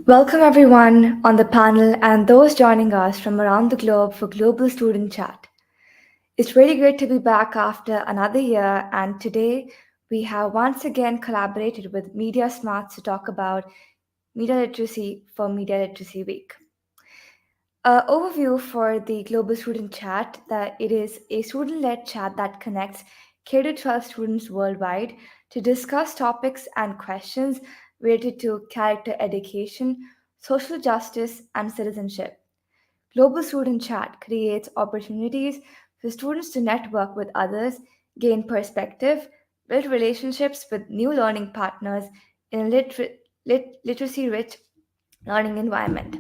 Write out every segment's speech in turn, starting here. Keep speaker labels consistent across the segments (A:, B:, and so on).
A: Welcome everyone on the panel and those joining us from around the globe for Global Student Chat. It's really great to be back after another year, and today we have once again collaborated with MediaSmarts to talk about media literacy for Media Literacy Week. Overview for the Global Student Chat that it is a student-led chat that connects K to 12 students worldwide to discuss topics and questions related to character education, social justice, and citizenship. Global Student Chat creates opportunities for students to network with others, gain perspective, build relationships with new learning partners in a literacy rich learning environment.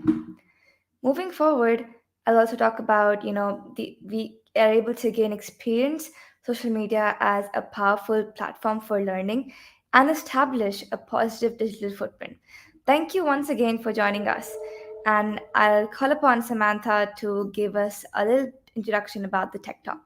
A: Moving forward, I'll also talk about, we are able to gain experience social media as a powerful platform for learning and establish a positive digital footprint. Thank you once again for joining us. And I'll call upon Samantha to give us a little introduction about the tech talk.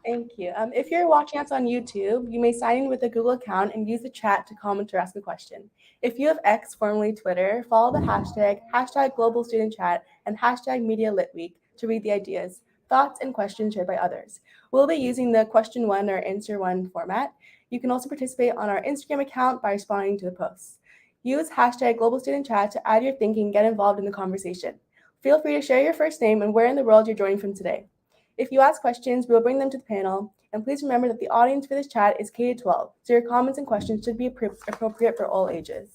B: Thank you. If you're watching us on YouTube, you may sign in with a Google account and use the chat to comment or ask a question. If you have X, formerly Twitter, follow the hashtag Global Student Chat, and hashtag Media Lit Week to read the ideas, thoughts, and questions shared by others. We'll be using the question one or answer one format. You can also participate on our Instagram account by responding to the posts. Use hashtag Global Student Chat to add your thinking and get involved in the conversation. Feel free to share your first name and where in the world you're joining from today. If you ask questions, we will bring them to the panel, and please remember that the audience for this chat is K-12, so your comments and questions should be appropriate for all ages.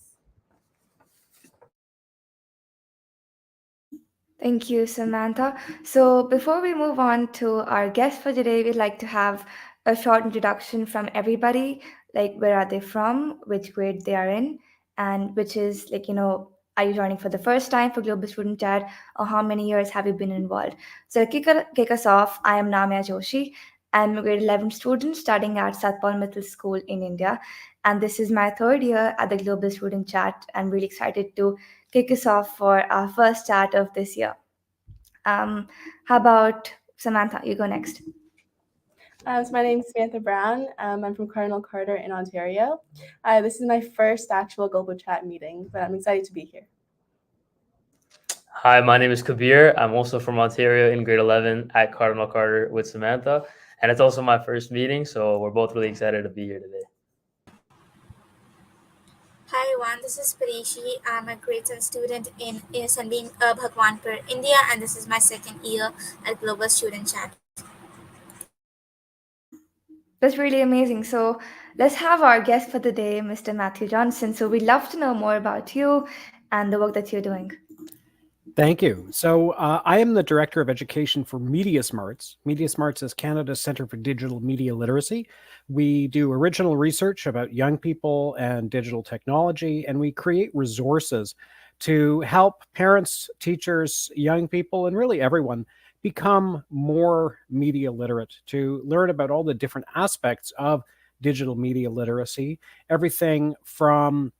A: Thank you, Samantha. So, before we move on to our guest for today, we'd like to have a short introduction from everybody, like where are they from, which grade they are in, and which is are you joining for the first time for Global Student Chat, or how many years have you been involved? So, to kick us off, I am Namya Joshi. I'm a grade 11 student studying at Satpal Middle School in India, and this is my third year at the Global Student Chat. I'm really excited to kick us off for our first chat of this year. How about Samantha? You go next.
B: So my name is Samantha Brown. I'm from Cardinal Carter in Ontario. This is my first actual Global Chat meeting, but I'm excited to be here.
C: Hi, my name is Kabir. I'm also from Ontario in grade 11 at Cardinal Carter with Samantha. And it's also my first meeting, so we're both really excited to be here today.
D: Hi everyone, this is Parishi. I'm a grade 7 student in Sunbeam Bhagwanpur, India, and this is my second year at Global Student Chat.
A: That's really amazing. So let's have our guest for the day, Mr. Matthew Johnson. So we'd love to know more about you and the work that you're doing.
E: Thank you. So I am the Director of Education for MediaSmarts. MediaSmarts is Canada's Centre for Digital Media Literacy. We do original research about young people and digital technology, and we create resources to help parents, teachers, young people, and really everyone become more media literate, to learn about all the different aspects of digital media literacy, everything from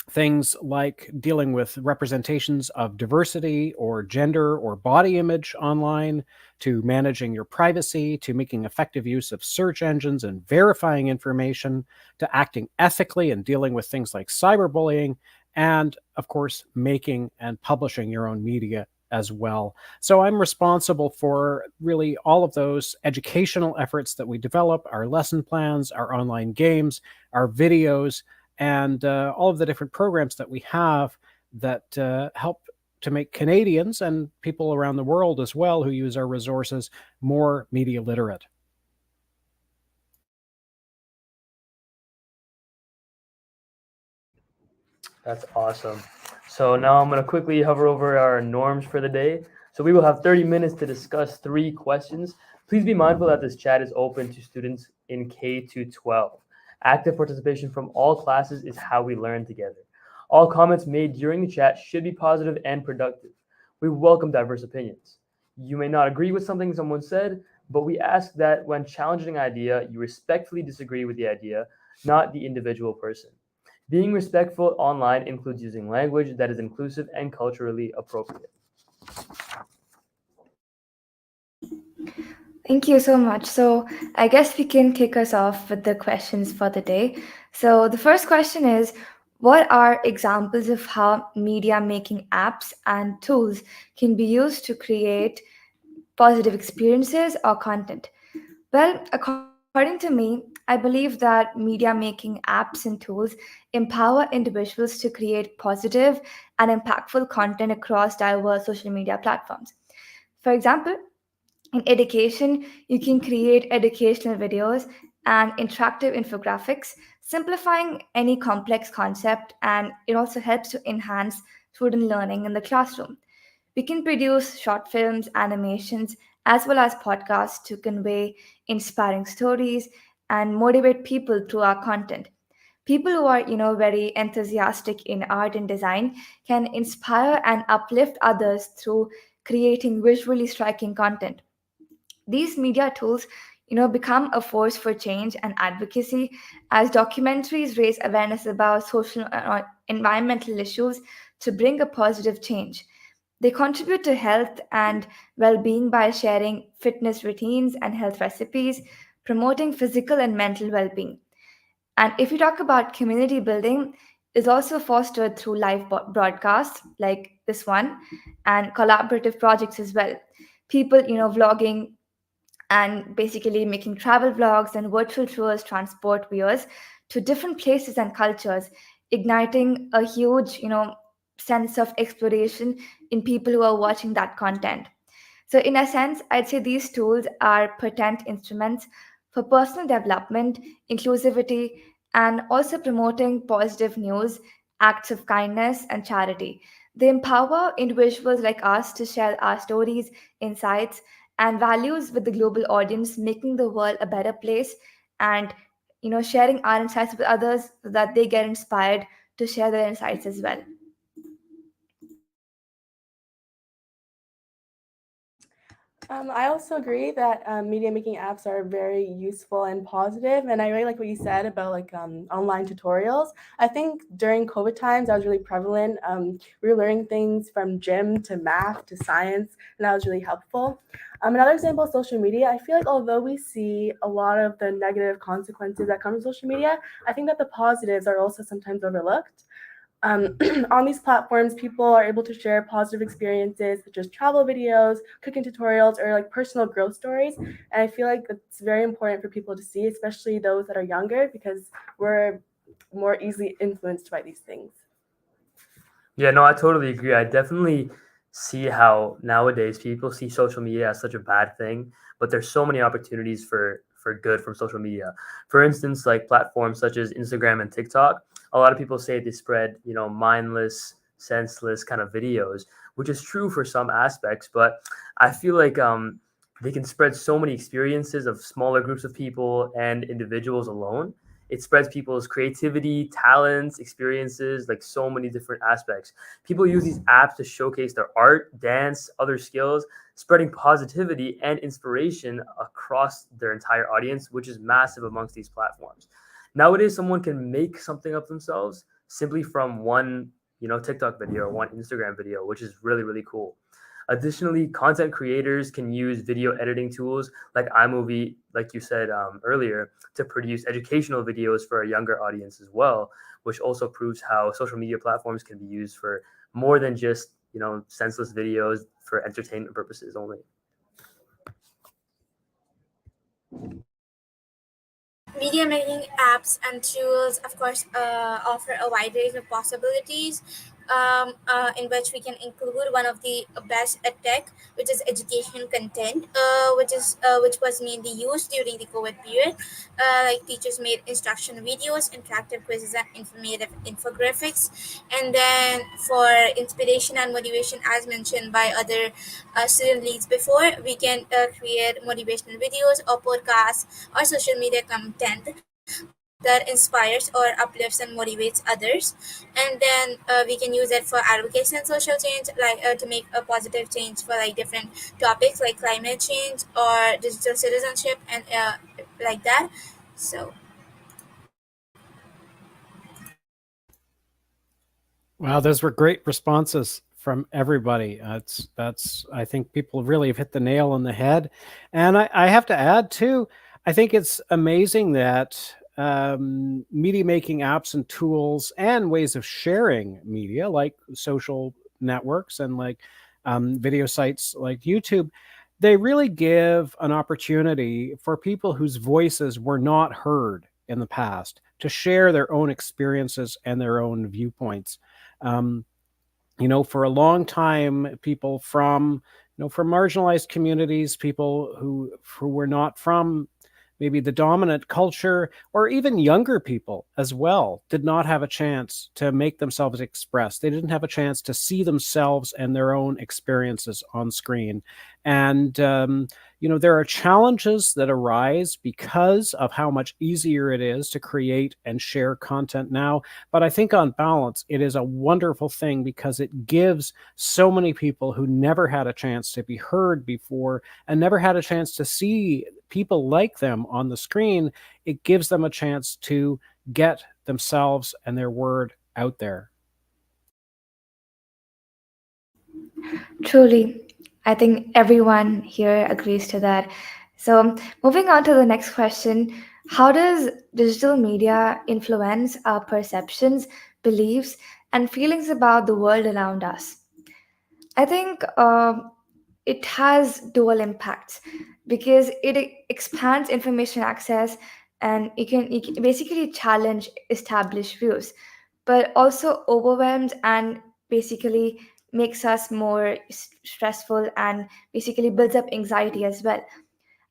E: things like dealing with representations of diversity or gender or body image online, to managing your privacy, to making effective use of search engines and verifying information, to acting ethically and dealing with things like cyberbullying, and of course, making and publishing your own media as well. So I'm responsible for really all of those educational efforts that we develop, our lesson plans, our online games, our videos, and all of the different programs that we have that help to make Canadians and people around the world as well who use our resources more media literate.
C: That's awesome. So now I'm going to quickly hover over our norms for the day. So we will have 30 minutes to discuss 3 questions. Please be mindful that this chat is open to students in K to 12. Active participation from all classes is how we learn together. All comments made during the chat should be positive and productive. We welcome diverse opinions. You may not agree with something someone said, but we ask that when challenging an idea, you respectfully disagree with the idea, not the individual person. Being respectful online includes using language that is inclusive and culturally appropriate.
A: Thank you so much. So I guess we can kick us off with the questions for the day. So the first question is, What are examples of how media making apps and tools can be used to create positive experiences or content? Well, according to me, I believe that media making apps and tools empower individuals to create positive and impactful content across diverse social media platforms. For example, in education, you can create educational videos and interactive infographics, simplifying any complex concept, and it also helps to enhance student learning in the classroom. We can produce short films, animations, as well as podcasts to convey inspiring stories and motivate people through our content. People who are, very enthusiastic in art and design can inspire and uplift others through creating visually striking content. These media tools, become a force for change and advocacy as documentaries raise awareness about social and environmental issues to bring a positive change. They contribute to health and well-being by sharing fitness routines and health recipes, promoting physical and mental well-being. And if you talk about community building, is also fostered through live broadcasts like this one and collaborative projects as well. People, vlogging and basically making travel vlogs and virtual tours transport viewers to different places and cultures, igniting a huge, sense of exploration in people who are watching that content. So, in a sense, I'd say these tools are potent instruments for personal development, inclusivity, and also promoting positive news, acts of kindness, and charity. They empower individuals like us to share our stories, insights, and values with the global audience, making the world a better place and sharing our insights with others so that they get inspired to share their insights as well.
B: I also agree that media making apps are very useful and positive, and I really like what you said about like online tutorials. I think during COVID times that was really prevalent. We were learning things from gym to math to science, and that was really helpful. Another example of social media, I feel like although we see a lot of the negative consequences that come from social media, I think that the positives are also sometimes overlooked. On these platforms, people are able to share positive experiences such as travel videos, cooking tutorials, or like personal growth stories. And I feel like it's very important for people to see, especially those that are younger, because we're more easily influenced by these things.
C: Yeah, no, I totally agree. I definitely see how nowadays people see social media as such a bad thing, but there's so many opportunities for good from social media. For instance, like platforms such as Instagram and TikTok, a lot of people say they spread, mindless, senseless kind of videos, which is true for some aspects, but I feel like they can spread so many experiences of smaller groups of people and individuals alone. It spreads people's creativity, talents, experiences, like so many different aspects. People use these apps to showcase their art, dance, other skills, spreading positivity and inspiration across their entire audience, which is massive amongst these platforms. Nowadays, someone can make something of themselves simply from one, TikTok video or one Instagram video, which is really, really cool. Additionally, content creators can use video editing tools like iMovie, like you said earlier, to produce educational videos for a younger audience as well, which also proves how social media platforms can be used for more than just senseless videos for entertainment purposes only.
D: Media making apps and tools, of course, offer a wide range of possibilities, in which we can include one of the best at tech, which is education content, which was mainly used during the COVID period. Like teachers made instruction videos, interactive quizzes, and informative infographics. And then for inspiration and motivation, as mentioned by other student leads before, we can create motivational videos or podcasts or social media content that inspires or uplifts and motivates others. And then we can use it for advocacy and social change, like to make a positive change for like different topics like climate change or digital citizenship and like that. So
E: Wow, those were great responses from everybody. That's I think people really have hit the nail on the head. And I have to add too, I think it's amazing that media making apps and tools and ways of sharing media, like social networks and like video sites like YouTube, they really give an opportunity for people whose voices were not heard in the past to share their own experiences and their own viewpoints. Um, for a long time, people from marginalized communities, people who were not from maybe the dominant culture, or even younger people as well, did not have a chance to make themselves express. They didn't have a chance to see themselves and their own experiences on screen. And, there are challenges that arise because of how much easier it is to create and share content now. But I think on balance, it is a wonderful thing because it gives so many people who never had a chance to be heard before and never had a chance to see people like them on the screen, it gives them a chance to get themselves and their word out there.
A: Truly, I think everyone here agrees to that. So, moving on to the next question, how does digital media influence our perceptions, beliefs, and feelings about the world around us? I think it has dual impacts because it expands information access and it can basically challenge established views, but also overwhelms and basically makes us more stressful and basically builds up anxiety as well.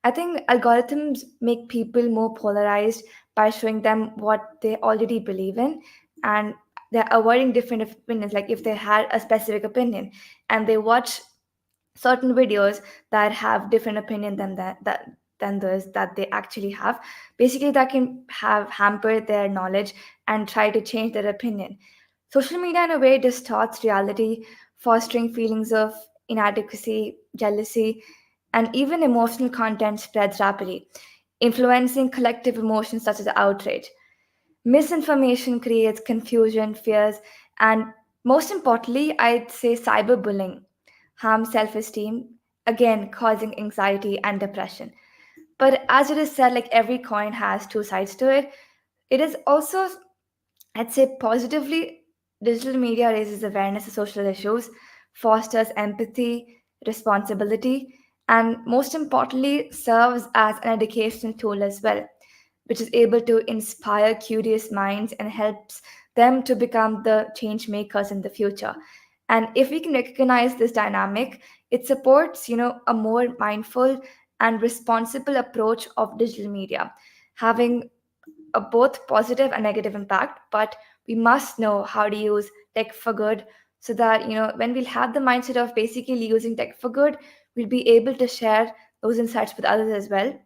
A: I think algorithms make people more polarized by showing them what they already believe in, and they're avoiding different opinions. Like if they had a specific opinion and they watch certain videos that have different opinion than those that they actually have, basically that can have hampered their knowledge and try to change their opinion. Social media in a way distorts reality, fostering feelings of inadequacy, jealousy, and even emotional content spreads rapidly, influencing collective emotions such as outrage. Misinformation creates confusion, fears, and most importantly, I'd say cyberbullying harms self esteem, again, causing anxiety and depression. But as it is said, like every coin has two sides to it, it is also, I'd say, positively, digital media raises awareness of social issues, fosters empathy, responsibility, and most importantly, serves as an educational tool as well, which is able to inspire curious minds and helps them to become the change makers in the future. And if we can recognize this dynamic, it supports, a more mindful and responsible approach of digital media, having a both positive and negative impact, but we must know how to use tech for good so that, when we'll have the mindset of basically using tech for good, we'll be able to share those insights with others as well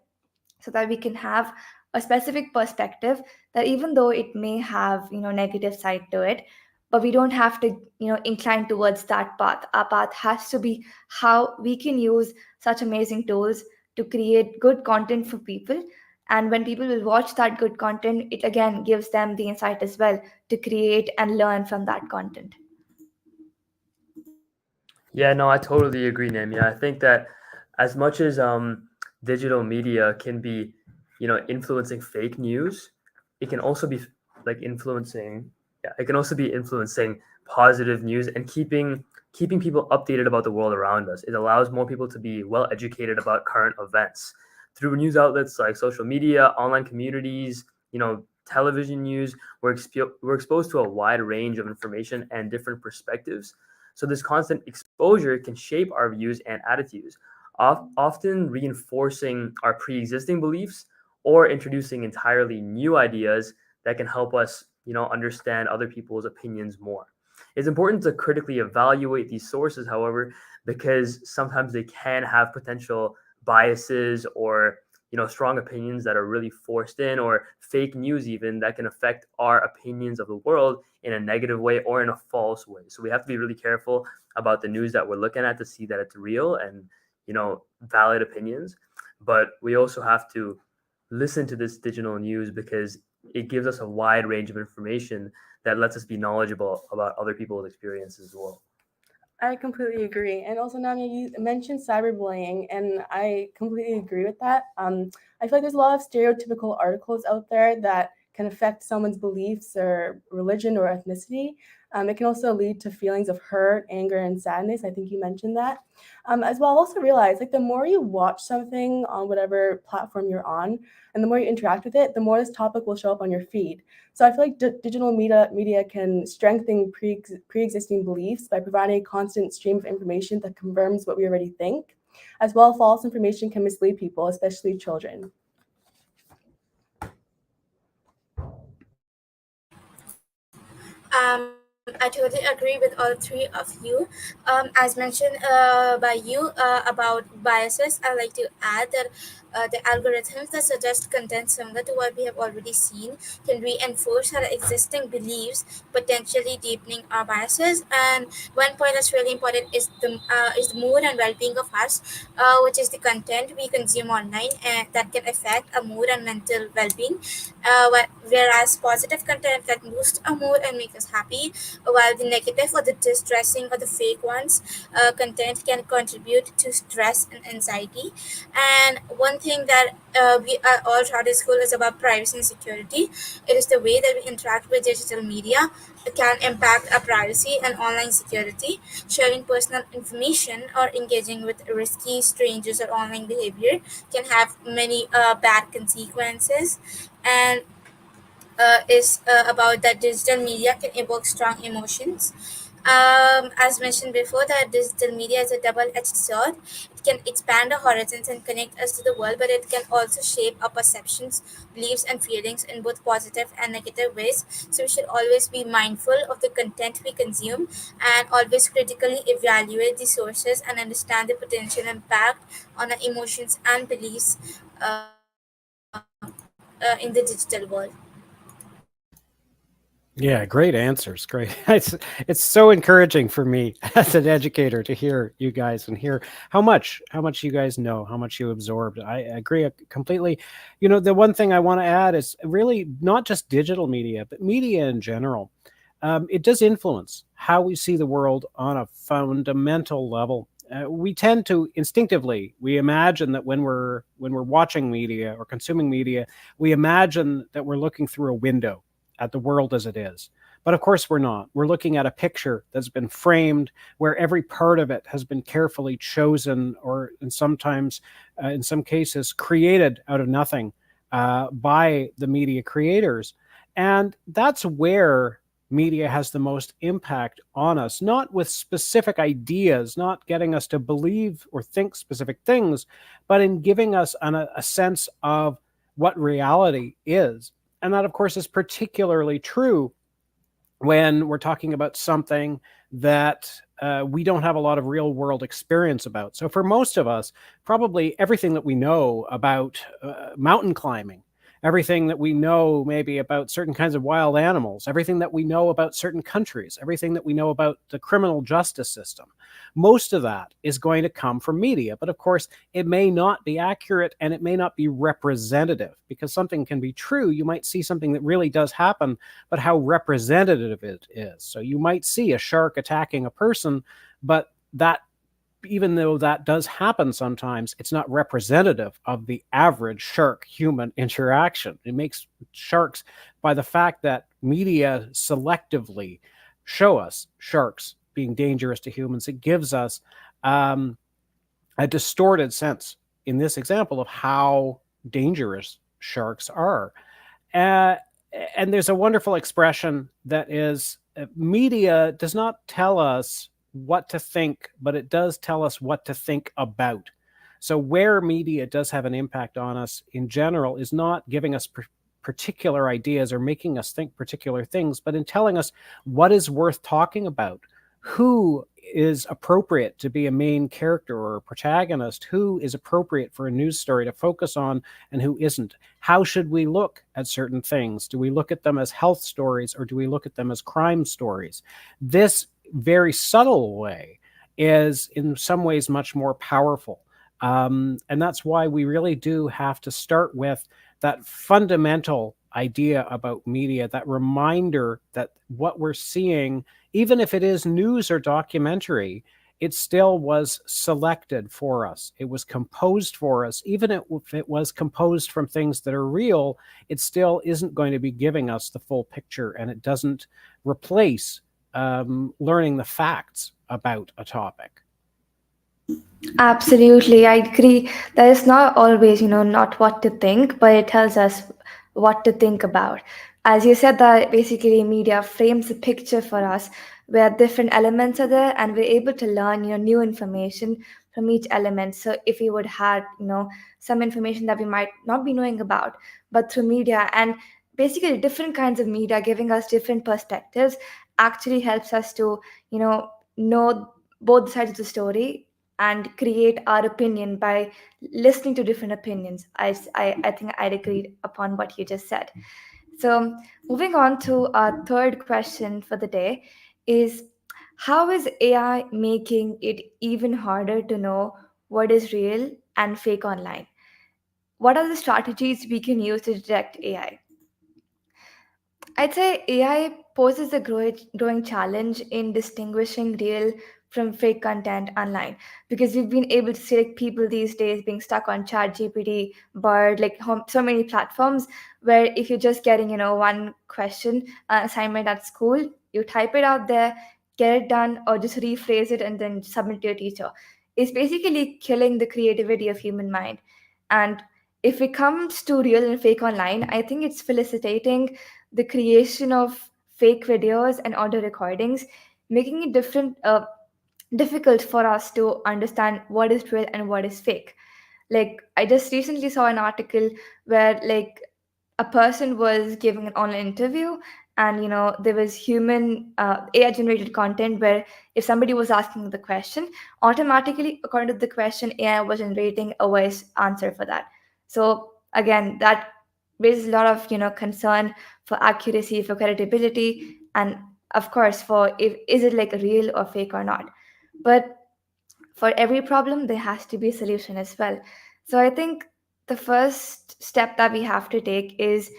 A: so that we can have a specific perspective that even though it may have negative side to it, but we don't have to incline towards that path. Our path has to be how we can use such amazing tools to create good content for people, and when people will watch that good content, it again gives them the insight as well to create and learn from that content.
C: Yeah, no, I totally agree, Namia. I think that as much as digital media can be, influencing fake news, it can also be like influencing. Yeah, it can also be influencing positive news and keeping people updated about the world around us. It allows more people to be well educated about current events through news outlets like social media, online communities, television news. We're exposed to a wide range of information and different perspectives, so this constant exposure can shape our views and attitudes, often reinforcing our pre-existing beliefs or introducing entirely new ideas that can help us, understand other people's opinions more. It's important to critically evaluate these sources, however, because sometimes they can have potential biases or strong opinions that are really forced in, or fake news even that can affect our opinions of the world in a negative way or in a false way. So we have to be really careful about the news that we're looking at to see that it's real and valid opinions. But we also have to listen to this digital news because it gives us a wide range of information that lets us be knowledgeable about other people's experiences as well.
B: I completely agree. And also, Namia, you mentioned cyberbullying, and I completely agree with that. I feel like there's a lot of stereotypical articles out there that can affect someone's beliefs or religion or ethnicity. It can also lead to feelings of hurt, anger, and sadness. I think you mentioned that. As well, I also realize like the more you watch something on whatever platform you're on, and the more you interact with it, the more this topic will show up on your feed. So I feel like digital media can strengthen pre-existing beliefs by providing a constant stream of information that confirms what we already think. As well, false information can mislead people, especially children.
D: I totally agree with all three of you. As mentioned by you about biases, I like to add that the algorithms that suggest content similar to what we have already seen can reinforce our existing beliefs, potentially deepening our biases. And one point that's really important is the mood and well-being of us, which is the content we consume online, and that can affect our mood and mental well-being. Whereas positive content can boost our mood and make us happy, while the negative or the distressing or the fake ones content can contribute to stress and anxiety. And one thing that we are all taught in school is about privacy and security. It is the way that we interact with digital media can impact our privacy and online security. Sharing personal information or engaging with risky strangers or online behavior can have many bad consequences. And is about that digital media can evoke strong emotions. As mentioned before, that digital media is a double-edged sword. It can expand our horizons and connect us to the world, but it can also shape our perceptions, beliefs, and feelings in both positive and negative ways. So we should always be mindful of the content we consume and always critically evaluate the sources and understand the potential impact on our emotions and beliefs in the digital world.
E: Yeah, great answers. Great. It's so encouraging for me as an educator to hear you guys and hear how much you guys know, how much you absorbed. I agree completely. You know, the one thing I want to add is really not just digital media, but media in general. It does influence how we see the world on a fundamental level. We tend to instinctively we imagine that when we're watching media or consuming media, we imagine that we're looking through a window at the world as it is. But of course, we're not. We're looking at a picture that's been framed, where every part of it has been carefully chosen, or in some cases, created out of nothing by the media creators. And that's where media has the most impact on us, not with specific ideas, not getting us to believe or think specific things, but in giving us a sense of what reality is. And that, of course, is particularly true when we're talking about something that we don't have a lot of real world experience about. So, for most of us, probably everything that we know about mountain climbing, everything that we know maybe about certain kinds of wild animals, everything that we know about certain countries, everything that we know about the criminal justice system, most of that is going to come from media. But of course, it may not be accurate and it may not be representative, because something can be true. You might see something that really does happen, but how representative it is. So you might see a shark attacking a person, but that, even though that does happen sometimes, it's not representative of the average shark human interaction. It makes sharks, by the fact that media selectively show us sharks being dangerous to humans, it gives us um, a distorted sense in this example of how dangerous sharks are. Uh, and there's a wonderful expression that is media does not tell us what to think, but it does tell us what to think about. So, where media does have an impact on us in general is not giving us particular ideas or making us think particular things, but in telling us what is worth talking about, who is appropriate to be a main character or a protagonist, who is appropriate for a news story to focus on, and who isn't. How should we look at certain things? Do we look at them as health stories, or do we look at them as crime stories? This very subtle way is in some ways much more powerful. And that's why we really do have to start with that fundamental idea about media, that reminder that what we're seeing even if it is news or documentary, it still was selected for us. It was composed for us. Even if it was composed from things that are real, it still isn't going to be giving us the full picture, and it doesn't replace learning the facts about a topic.
A: Absolutely, I agree. That is not always, not what to think, but it tells us what to think about. As you said, that basically media frames a picture for us where different elements are there, and we're able to learn, new information from each element. So if we would have, some information that we might not be knowing about, but through media and basically different kinds of media giving us different perspectives actually helps us to, know both sides of the story and create our opinion by listening to different opinions. I think I'd agree upon what you just said. So, moving on to our third question for the day is, how is AI making it even harder to know what is real and fake online? What are the strategies we can use to detect AI? I'd say AI poses a growing challenge in distinguishing real from fake content online, because we've been able to see like people these days being stuck on Chat GPT, Bard, like so many platforms where if you're just getting one question assignment at school, you type it out there, get it done, or just rephrase it and then submit to your teacher. It's basically killing the creativity of human mind. And if it comes to real and fake online, I think it's felicitating the creation of fake videos and audio recordings, making it difficult for us to understand what is real and what is fake. Like I just recently saw an article where like a person was giving an online interview, and there was human AI generated content where if somebody was asking the question, automatically according to the question AI was generating a voice answer for that. So again, that raises a lot of concern for accuracy, for credibility, and of course for if is it like real or fake or not. But for every problem there has to be a solution as well. So I think the first step that we have to take is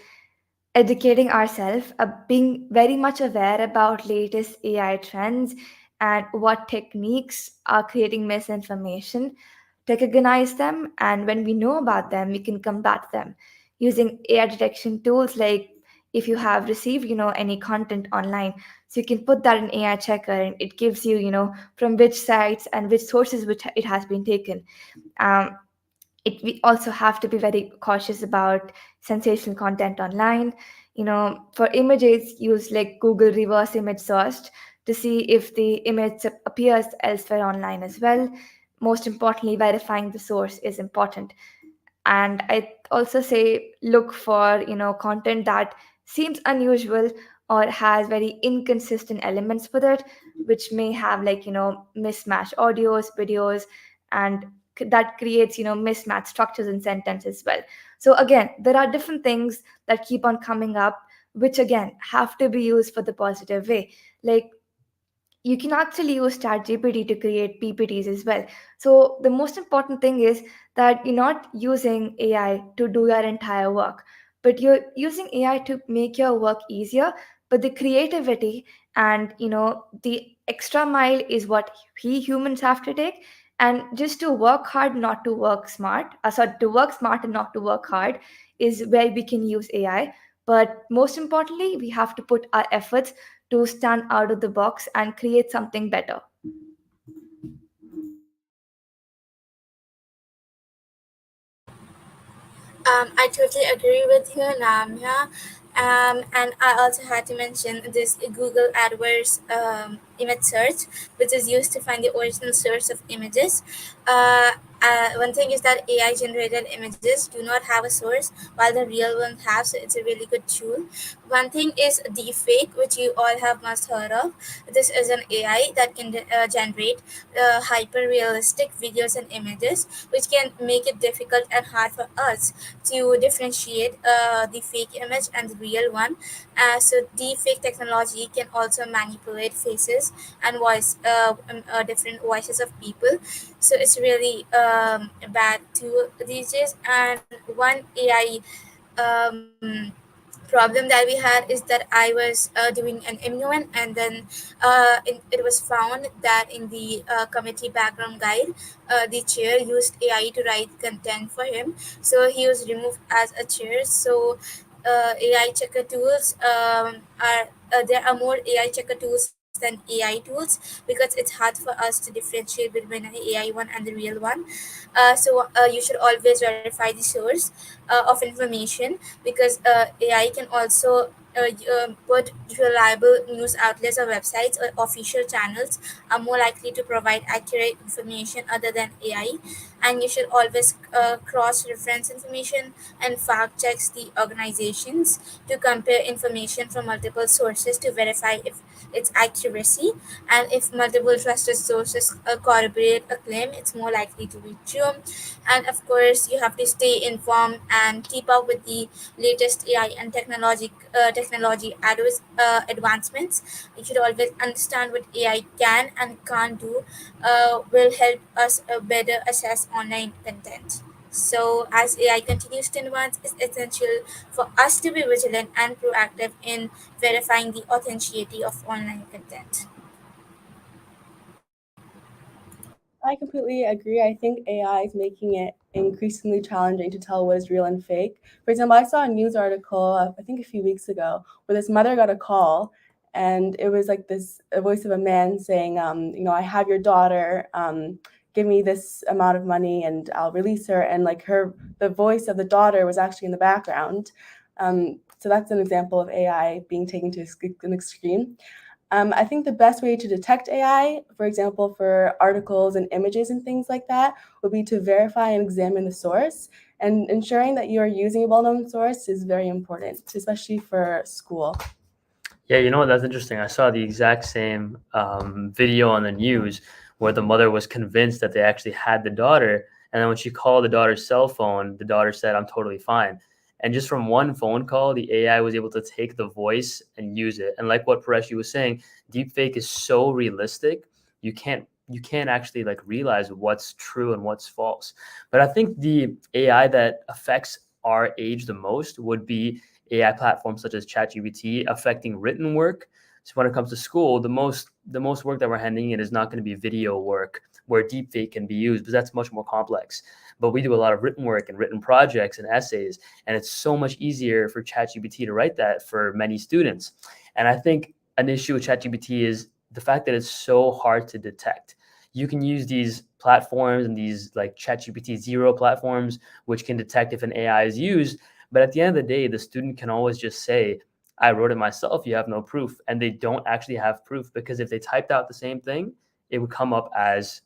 A: educating ourselves, being very much aware about latest AI trends and what techniques are creating misinformation, recognize them, and when we know about them, we can combat them using AI detection tools like if you have received, any content online, so you can put that in AI checker and it gives you, from which sites and which sources which it has been taken. Um, we also have to be very cautious about sensational content online. For images, use like Google reverse image search to see if the image appears elsewhere online as well. Most importantly, verifying the source is important. And I also say look for content that seems unusual or has very inconsistent elements with it, which may have like mismatched audios, videos, and that creates mismatched structures in sentences as well. So again, there are different things that keep on coming up, which again have to be used for the positive way. Like you can actually use ChatGPT to create PPTs as well. So the most important thing is that you're not using AI to do your entire work, but you're using AI to make your work easier. But the creativity and the extra mile is what we humans have to take. And just to work hard, not to work smart. Sorry, to work smart and not to work hard is where we can use AI. But most importantly, we have to put our efforts to stand out of the box and create something better.
D: I totally agree with you, Namya. And I also had to mention this Google AdWords image search, which is used to find the original source of images. One thing is that AI generated images do not have a source, while the real ones have, so it's a really good tool. One thing is deepfake, which you all have must heard of. This is an AI that can generate hyper realistic videos and images, which can make it difficult and hard for us to differentiate the fake image and the real one. So deepfake technology can also manipulate faces and different voices of people. So it's really bad too these days. And one AI um, problem that we had is that I was doing an immuine, and then it was found that in the committee background guide, the chair used AI to write content for him, so he was removed as a chair. So AI checker tools are there are more AI checker tools than AI tools, because it's hard for us to differentiate between an AI one and the real one. So you should always verify the source of information, because AI can also put reliable news outlets or websites or official channels are more likely to provide accurate information other than AI. And you should always cross-reference information and fact-checks the organizations to compare information from multiple sources to verify if its accuracy. And if multiple trusted sources corroborate a claim, it's more likely to be true. And of course, you have to stay informed and keep up with the latest AI and technology advancements. You should always understand what AI can and can't do, will help us better assess online content. So, as AI continues to advance, it's essential for us to be vigilant and proactive in verifying the authenticity of online content.
B: I completely agree. I think AI is making it increasingly challenging to tell what is real and fake. For example, I saw a news article, I think a few weeks ago, where this mother got a call, and it was like a voice of a man saying, I have your daughter. Give me this amount of money, and I'll release her. And like the voice of the daughter was actually in the background. So that's an example of AI being taken to an extreme. I think the best way to detect AI, for example, for articles and images and things like that, would be to verify and examine the source. And ensuring that you are using a well-known source is very important, especially for school.
C: Yeah, you know what? That's interesting. I saw the exact same video on the news where the mother was convinced that they actually had the daughter. And then when she called the daughter's cell phone, the daughter said, "I'm totally fine." And just from one phone call, the AI was able to take the voice and use it. And like what Paresh was saying, deepfake is so realistic, you can't actually like realize what's true and what's false. But I think the AI that affects our age the most would be AI platforms such as ChatGPT affecting written work. So when it comes to school, the most work that we're handing in is not going to be video work where deepfake can be used, because that's much more complex. But we do a lot of written work and written projects and essays, and it's so much easier for ChatGPT to write that for many students. And I think an issue with ChatGPT is the fact that it's so hard to detect. You can use these platforms and these like ChatGPT Zero platforms, which can detect if an AI is used, but at the end of the day, the student can always just say, "I wrote it myself, you have no proof." And they don't actually have proof, because if they typed out the same thing, it would come up as,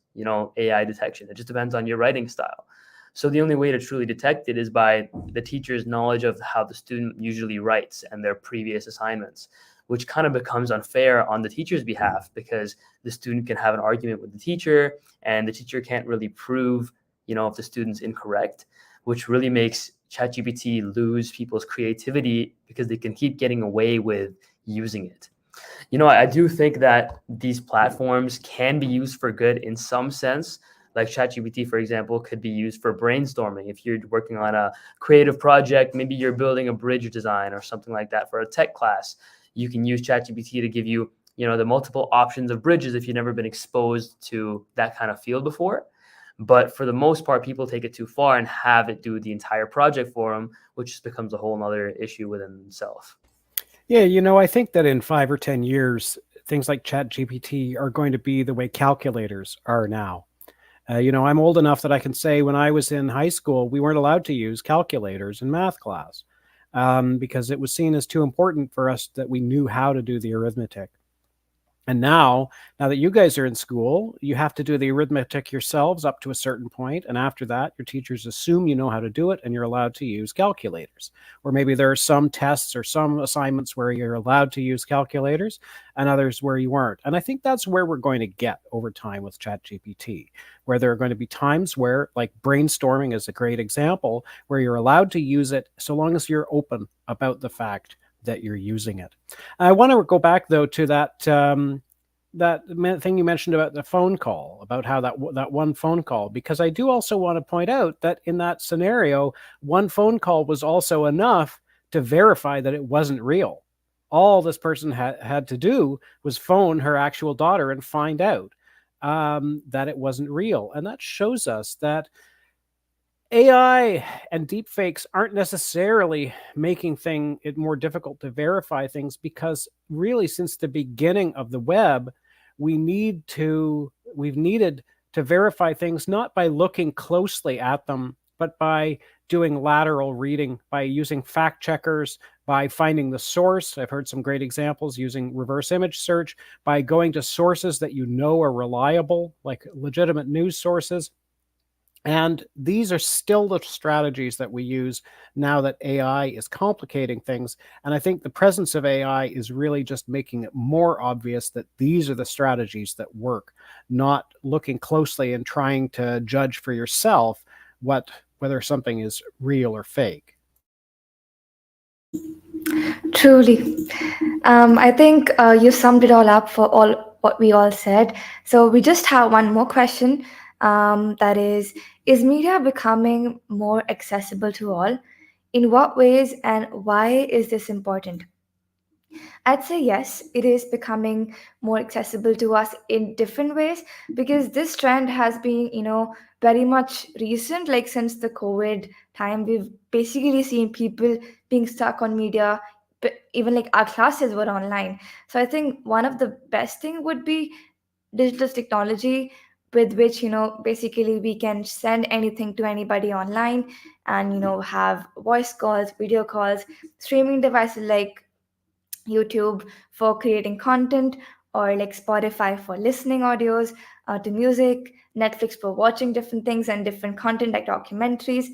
C: AI detection. It just depends on your writing style. So the only way to truly detect it is by the teacher's knowledge of how the student usually writes and their previous assignments, which kind of becomes unfair on the teacher's behalf, because the student can have an argument with the teacher and the teacher can't really prove, if the student's incorrect, which really makes ChatGPT lose people's creativity because they can keep getting away with using it. I do think that these platforms can be used for good in some sense. Like ChatGPT, for example, could be used for brainstorming. If you're working on a creative project, maybe you're building a bridge design or something like that for a tech class, you can use ChatGPT to give you, the multiple options of bridges if you've never been exposed to that kind of field before. But for the most part, people take it too far and have it do the entire project for them, which just becomes a whole other issue within itself.
E: Yeah, I think that in 5 or 10 years, things like ChatGPT are going to be the way calculators are now. I'm old enough that I can say when I was in high school, we weren't allowed to use calculators in math class because it was seen as too important for us that we knew how to do the arithmetic. And now that you guys are in school, you have to do the arithmetic yourselves up to a certain point. And after that, your teachers assume you know how to do it and you're allowed to use calculators. Or maybe there are some tests or some assignments where you're allowed to use calculators and others where you aren't. And I think that's where we're going to get over time with ChatGPT, where there are going to be times where, like brainstorming is a great example, where you're allowed to use it so long as you're open about the fact that you're using it. I want to go back though to that thing you mentioned about the phone call, about how that one phone call, because I do also want to point out that in that scenario, one phone call was also enough to verify that it wasn't real. All this person had to do was phone her actual daughter and find out that it wasn't real. And that shows us that AI and deepfakes aren't necessarily making it more difficult to verify things, because really since the beginning of the web, we've needed to verify things not by looking closely at them, but by doing lateral reading, by using fact checkers, by finding the source. I've heard some great examples using reverse image search, by going to sources that you know are reliable, like legitimate news sources. And these are still the strategies that we use now that AI is complicating things. And I think the presence of AI is really just making it more obvious that these are the strategies that work, not looking closely and trying to judge for yourself whether something is real or fake.
A: Truly. I think you summed it all up for all what we all said. So we just have one more question. That is media becoming more accessible to all? In what ways and why is this important? I'd say yes, it is becoming more accessible to us in different ways, because this trend has been, very much recent. Like since the COVID time, we've basically seen people being stuck on media. But even like our classes were online. So I think one of the best thing would be digital technology, with which basically we can send anything to anybody online, and have voice calls, video calls, streaming devices like YouTube for creating content, or like Spotify for listening audios to music, Netflix for watching different things and different content like documentaries.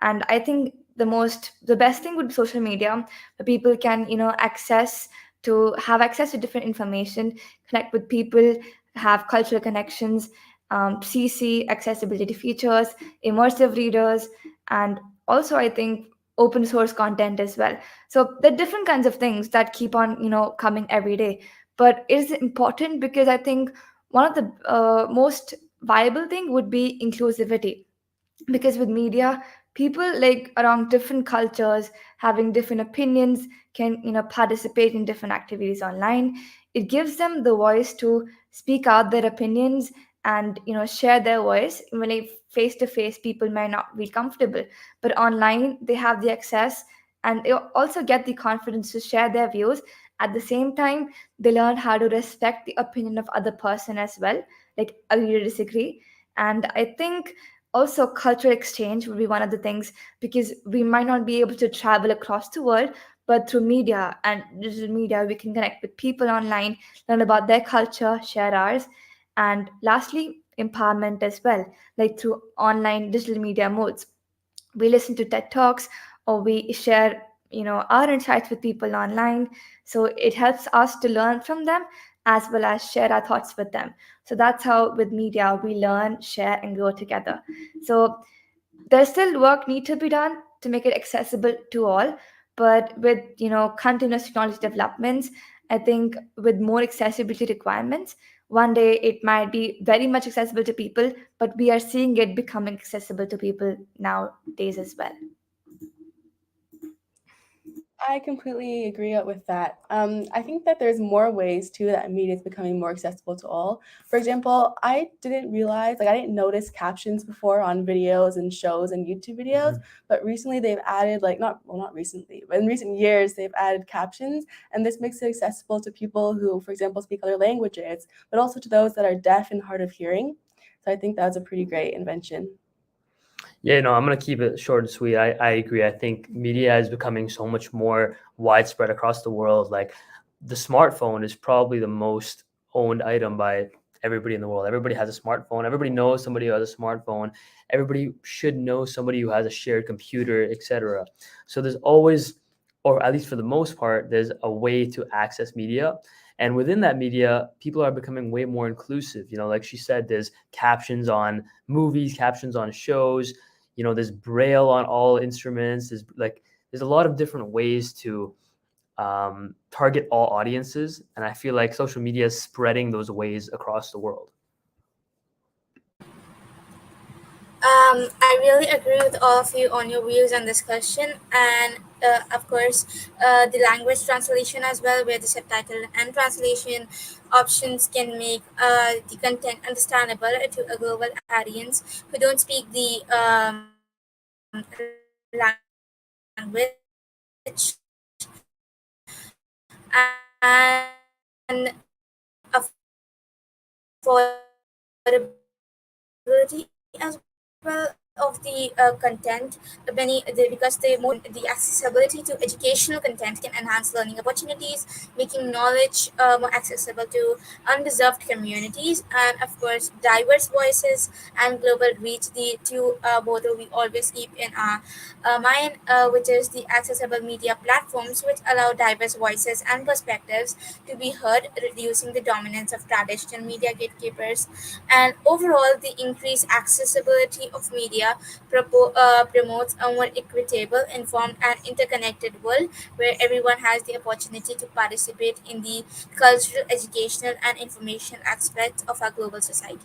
A: And I think the best thing would be social media, where people can have access to different information, connect with people, have cultural connections, CC accessibility features, immersive readers, and also I think open source content as well. So there are different kinds of things that keep on coming every day. But it is important because I think one of the most viable thing would be inclusivity, because with media, people like around different cultures having different opinions can participate in different activities online. It gives them the voice to speak out their opinions and share their voice. When like face to face, people might not be comfortable, but online they have the access, and they also get the confidence to share their views. At the same time, they learn how to respect the opinion of other person as well, like agree or disagree. And I think also cultural exchange would be one of the things, because we might not be able to travel across the world, but through media and digital media we can connect with people online, learn about their culture, share ours. And lastly, empowerment as well, like through online digital media modes, we listen to TED Talks, or we share our insights with people online. So it helps us to learn from them as well as share our thoughts with them. So that's how with media we learn, share, and grow together. So there's still work need to be done to make it accessible to all, but with continuous technology developments, I think with more accessibility requirements, one day it might be very much accessible to people, but we are seeing it becoming accessible to people nowadays as well.
B: I completely agree with that. I think that there's more ways too that media is becoming more accessible to all. For example, I didn't realize, like I didn't notice captions before on videos and shows and YouTube videos, but recently they've added not recently, but in recent years they've added captions, and this makes it accessible to people who, for example, speak other languages, but also to those that are deaf and hard of hearing. So I think that's a pretty great invention.
C: Yeah, no, I'm going to keep it short and sweet. I agree. I think media is becoming so much more widespread across the world. Like the smartphone is probably the most owned item by everybody in the world. Everybody has a smartphone. Everybody knows somebody who has a smartphone. Everybody should know somebody who has a shared computer, etc. So there's always, or at least for the most part, there's a way to access media. And within that media, people are becoming way more inclusive. Like she said, there's captions on movies, captions on shows. There's braille on all instruments. There's a lot of different ways to target all audiences, and I feel like social media is spreading those ways across the world.
D: I really agree with all of you on your views on this question, and of course, the language translation as well, where the subtitle and translation options can make the content understandable to a global audience who don't speak the language. And affordability as well of the content, because the accessibility to educational content can enhance learning opportunities, making knowledge more accessible to undeserved communities, and of course diverse voices and global reach, the two motto we always keep in our mind, which is the accessible media platforms which allow diverse voices and perspectives to be heard, reducing the dominance of traditional media gatekeepers. And overall, the increased accessibility of media promotes a more equitable, informed, and interconnected world where everyone has the opportunity to participate in the cultural, educational, and information aspects of our global society.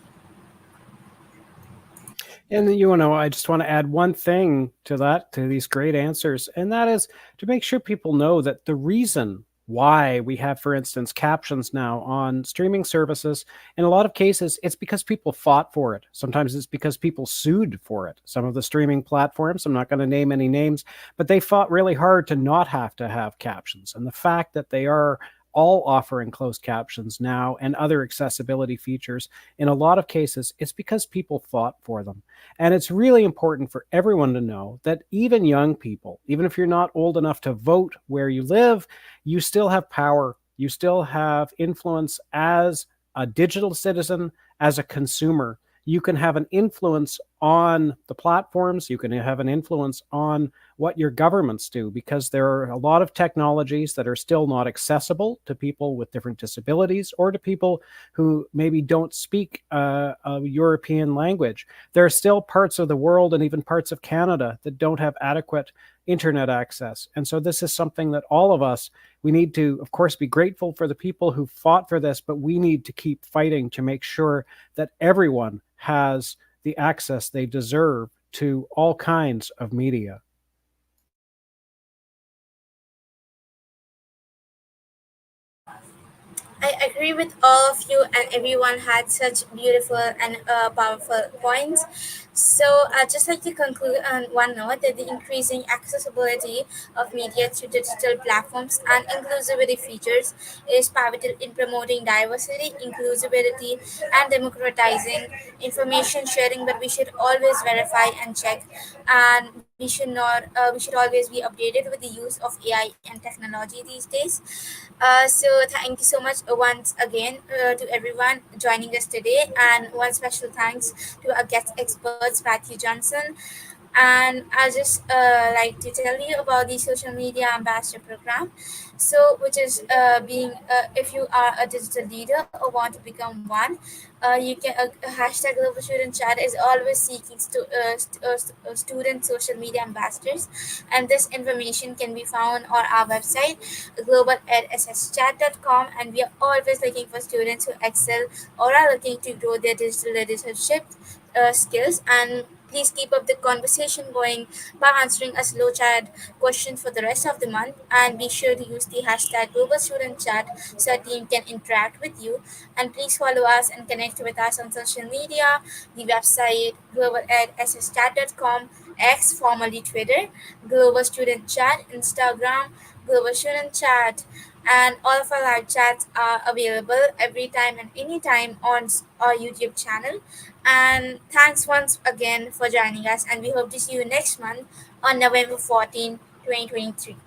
E: And I just want to add one thing to that, to these great answers, and that is to make sure people know that the reason why we have, for instance, captions now on streaming services, in a lot of cases, it's because people fought for it. Sometimes it's because people sued for it. Some of the streaming platforms, I'm not going to name any names, but they fought really hard to not have to have captions. And the fact that they are all offering closed captions now and other accessibility features, in a lot of cases, it's because people fought for them. And it's really important for everyone to know that even young people, even if you're not old enough to vote where you live, you still have power. You still have influence as a digital citizen, as a consumer. You can have an influence on the platforms. You can have an influence on what your governments do, because there are a lot of technologies that are still not accessible to people with different disabilities or to people who maybe don't speak a European language. There are still parts of the world and even parts of Canada that don't have adequate internet access. And so this is something that all of us, we need to, of course, be grateful for the people who fought for this, but we need to keep fighting to make sure that everyone has the access they deserve to all kinds of media.
D: I agree with all of you, and everyone had such beautiful and powerful points. So, I'd just like to conclude on one note that the increasing accessibility of media through digital platforms and inclusivity features is pivotal in promoting diversity, inclusivity, and democratizing information sharing. But we should always verify and check, and we should always be updated with the use of AI and technology these days. So thank you so much once again to everyone joining us today, and one special thanks to our guest experts, Matthew Johnson. And I just like to tell you about the social media ambassador program. So, which is if you are a digital leader or want to become one, you can hashtag Global Student Chat is always seeking student social media ambassadors, and this information can be found on our website globaledsschat.com, and we are always looking for students who excel or are looking to grow their digital leadership skills. And please keep up the conversation going by answering a slow chat question for the rest of the month, and be sure to use the hashtag global student chat so our team can interact with you. And please follow us and connect with us on social media, the website global@sschat.com, X formerly Twitter, Global Student Chat, Instagram, Global Student Chat, and all of our live chats are available every time and anytime on our YouTube channel. And thanks once again for joining us, and we hope to see you next month on November 14, 2023.